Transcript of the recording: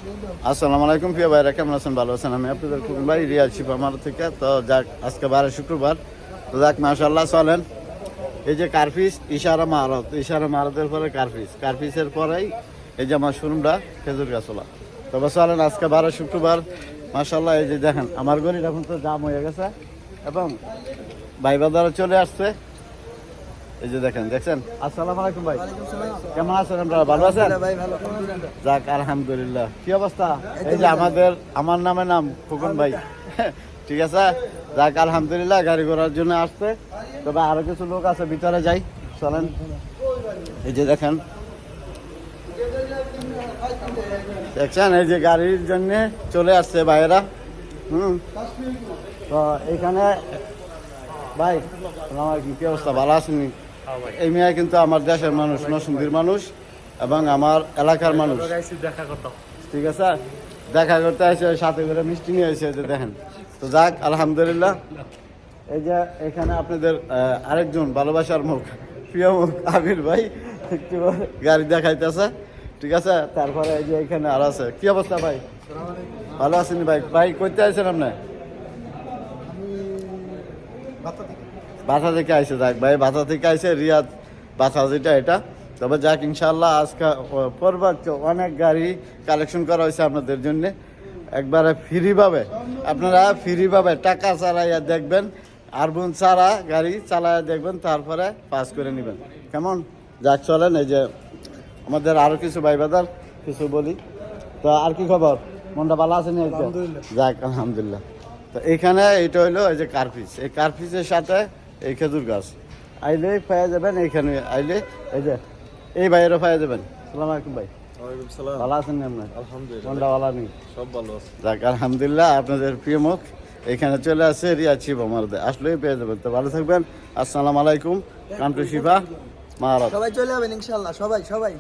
আসসালামু আলাইকুম প্রিয় ভাইরা, কেমন আছেন? ভালো আছেন? আমি আপনাদের খুকুন ভাই, রিয়াদ শিপ আমার থেকে। তো যাক, আজকে 12 শুক্রবার। তো যাক, মাশাআল্লাহ, চলেন। এই যে কার্ফিস ইশারা মারত, ইশারা মারতের পরে কার্ফিসের পরেই এই যে আমার শোরুমটা খেজুর গাছলা। তবে চলেন, আজকে 12 শুক্রবার, মাশাআল্লাহ। এই যে দেখেন, আমার গলির এখন তো জাম হয়ে গেছে এবং ভাই বাজারে চলে আসছে। এই যে দেখছেন। আসসালামু আলাইকুম ভাই, কেমন আছেন আপনারা? ভালো আছেন? যাক, আলহামদুলিল্লাহ। কি অবস্থা? এই যে আমার নাম খোকন ভাই। ঠিক আছে, যাক, আলহামদুলিল্লাহ। গাড়ি ঘোড়ার জন্য আসছে, তবে আরো কিছু লোক আছে, ভিতরে যাই, চলেন। এই যে দেখছেন, এই যে গাড়ির জন্য চলে আসছে ভাইয়েরা। তো এইখানে ভাই, আমার কি অবস্থা? ভালো আছেন? এই মেয়ে কিন্তু আমার দেশের মানুষ, নরসিংদীর মানুষ এবং আমার এলাকার মানুষ। ঠিক আছে, দেখা করতে আসে, সাথে করে মিষ্টি নিয়ে এসে দেখেন। তো যাক, আলহামদুলিল্লাহ। এই যে এখানে আপনাদের আরেকজন ভালোবাসার মুখ, প্রিয় মুখ, আবির ভাই একটু গাড়ি দেখাইতেছে। ঠিক আছে, তারপরে এই যে এখানে আর আছে। কি অবস্থা ভাই? ভালো আছেন ভাই? ভাই কইতে আছেন আপনি? বাসা থেকে আইসে। যাক ভাই, বাসা থেকে আইসে, রিয়াদ বাসা যেটা এটা। তবে যাক, ইনশাল্লাহ আজকে পর্যাপ্ত অনেক গাড়ি কালেকশন করা হয়েছে আপনাদের জন্য, একবারে ফ্রিভাবে। আপনারা ফ্রিভাবে টাকা চালাইয়া দেখবেন, আর বোন ছাড়া গাড়ি চালাইয়া দেখবেন, তারপরে পাস করে নেবেন। কেমন? যাক, চলেন। এই যে আমাদের আরও কিছু ভাই বাজার কিছু বলি। তো আর কি খবর? মনটা ভালো আছে না? যাক, আলহামদুলিল্লাহ। তো এখানে এটা হইলো এই যে কার্ফিস, এই কার্ফিসের সাথে এই খেজুর গাছ। আইলে পাওয়া যাবেন, এইখানে আইলে এই যে এই ভাইয়েরও পাওয়া যাবেন। সালাম আলাইকুম ভাই, ভালো আছেন? মনটা ভালো নেই? সব ভালো আছে। যাক, আলহামদুলিল্লাহ। আপনাদের প্রিয় মুখ এখানে চলে আসছে, রিয়াদ শিপ আমার, আসলেই পেয়ে যাবেন। তো ভালো থাকবেন। আসসালামু আলাইকুম। কাম টু শিফা মাহারাজ। সবাই চলে যাবেন ইনশাআল্লাহ, সবাই।